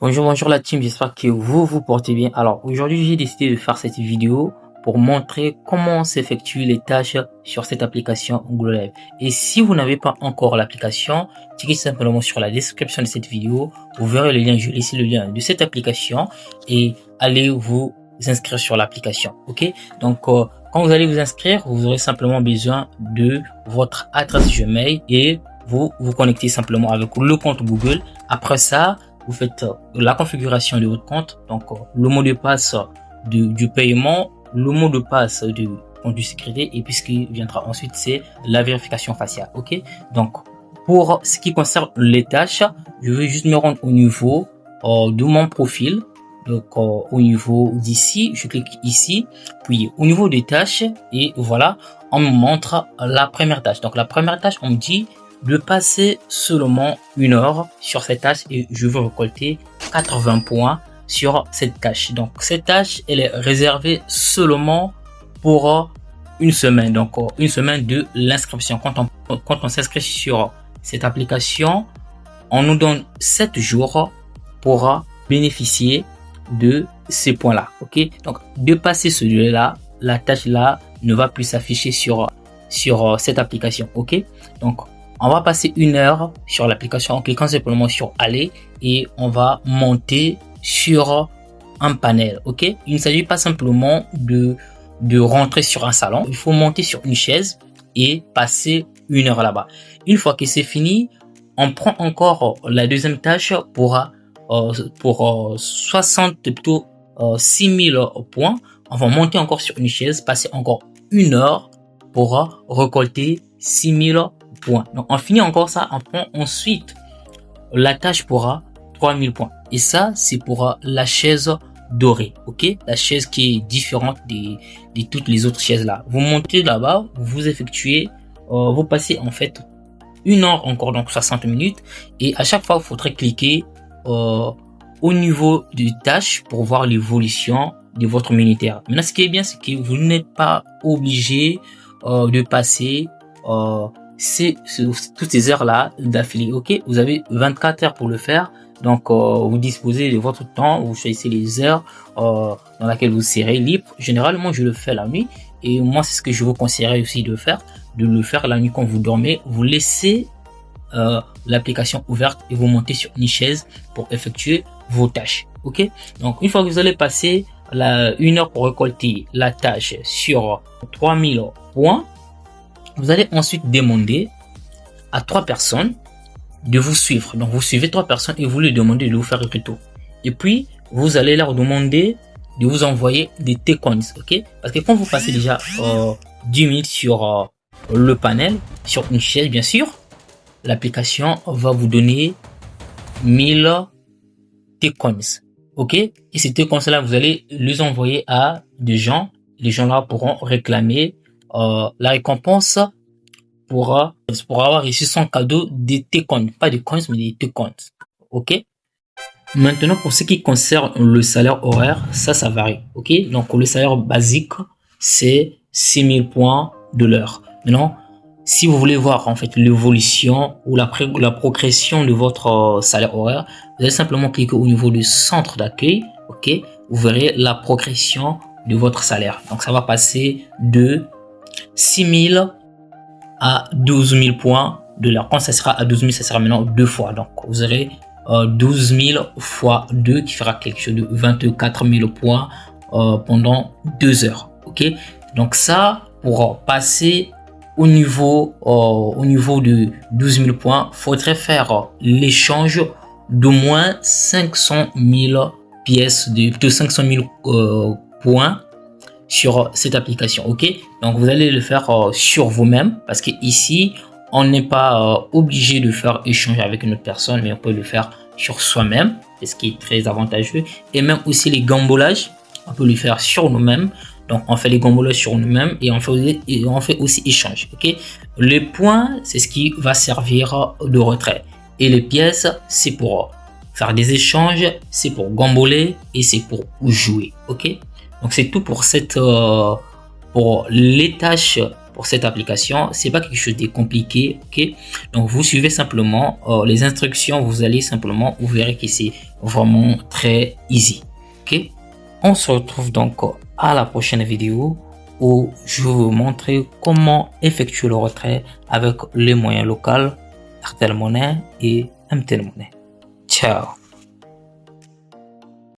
Bonjour la team, j'espère que vous portez bien. Alors aujourd'hui j'ai décidé de faire cette vidéo pour montrer comment s'effectuent les tâches sur cette application Google Drive. Et si vous n'avez pas encore l'application, cliquez simplement sur la description de cette vidéo, vous verrez le lien, je vais laisser le lien de cette application et allez vous inscrire sur l'application. Ok, donc quand vous allez vous inscrire, vous aurez simplement besoin de votre adresse Gmail et vous connectez simplement avec le compte Google. Après ça, vous faites la configuration de votre compte, donc le mot de passe du paiement, le mot de passe du compte de sécurité, et puis ce qui viendra ensuite c'est la vérification faciale. Ok, donc pour ce qui concerne les tâches, je vais juste me rendre au niveau de mon profil. Donc au niveau d'ici, je clique ici, puis au niveau des tâches, et voilà, on me montre la première tâche. Donc la première tâche, on me dit de passer seulement 1 heure sur cette tâche et je veux récolter 80 points sur cette tâche. Donc cette tâche, elle est réservée seulement pour une semaine. Donc une semaine de l'inscription. Quand on s'inscrit sur cette application, on nous donne 7 jours pour bénéficier de ces points là. Ok, donc de passer celui-là, la tâche là ne va plus s'afficher sur cette application. Ok, donc on va passer 1 heure sur l'application en cliquant simplement sur aller et on va monter sur un panel. Ok, il ne s'agit pas simplement de rentrer sur un salon, il faut monter sur une chaise et passer 1 heure là-bas. Une fois que c'est fini, on prend encore la deuxième tâche pour 6000 points. On va monter encore sur une chaise, passer encore 1 heure pour récolter 6000 points. Donc on finit encore ça, on prend ensuite la tâche pour 3000 points. Et ça c'est pour la chaise dorée. Ok, la chaise qui est différente de toutes les autres chaises là. Vous montez là-bas, vous effectuez, vous passez en fait 1 heure encore, donc 60 minutes, et à chaque fois il faudrait cliquer au niveau des tâches pour voir l'évolution de votre militaire. Maintenant ce qui est bien, c'est que vous n'êtes pas obligé de passer toutes ces heures là d'affilée. Ok, vous avez 24 heures pour le faire, donc vous disposez de votre temps, vous choisissez les heures dans laquelle vous serez libre. Généralement je le fais la nuit, et moi c'est ce que je vous conseillerais aussi de le faire la nuit quand vous dormez. Vous laissez l'application ouverte et vous montez sur une chaise pour effectuer vos tâches. Ok, donc une fois que vous allez passer 1 heure pour récolter la tâche sur 3000 points, vous allez ensuite demander à 3 personnes de vous suivre. Donc vous suivez 3 personnes et vous leur demandez de vous faire un retour. Et puis vous allez leur demander de vous envoyer des T-Coins. Ok, parce que quand vous passez déjà 10 minutes sur le panel, sur une chaise bien sûr, l'application va vous donner 1000 T-Coins. Ok, et ces T-Coins là, vous allez les envoyer à des gens. Les gens là pourront réclamer la récompense pour avoir reçu son cadeau des T-Coins, pas des coins mais des T-Coins. Ok, maintenant pour ce qui concerne le salaire horaire, ça varie. Ok, donc le salaire basique c'est 6000 points de l'heure. Maintenant si vous voulez voir en fait l'évolution ou la progression de votre salaire horaire, vous allez simplement cliquer au niveau du centre d'accueil. Ok, vous verrez la progression de votre salaire. Donc ça va passer de 6000 à 12 000 points de l'heure. Quand ça sera à 12 000, ça sera maintenant 2 fois. Donc vous aurez 12 000 fois 2 qui fera quelque chose de 24 000 points pendant 2 heures. Ok, donc ça pour passer au niveau de 12 000 points, faudrait faire l'échange d'au moins 500 000 pièces de 500 000 points sur cette application. Ok, donc vous allez le faire sur vous-même, parce que ici on n'est pas obligé de faire échanger avec une autre personne, mais on peut le faire sur soi-même, ce qui est très avantageux. Et même aussi les gambolages, on peut le faire sur nous-mêmes. Donc on fait les gambolages sur nous-mêmes et on fait aussi échange. Ok, les points c'est ce qui va servir de retrait, et les pièces c'est pour faire des échanges, c'est pour gamboler et c'est pour jouer. Ok, donc c'est tout pour pour les tâches pour cette application. C'est pas quelque chose de compliqué, ok? Donc vous suivez simplement les instructions, vous allez simplement, vous verrez que c'est vraiment très easy, ok? On se retrouve donc à la prochaine vidéo où je vais vous montrer comment effectuer le retrait avec les moyens locaux, Airtel Money et MTN Money. Ciao!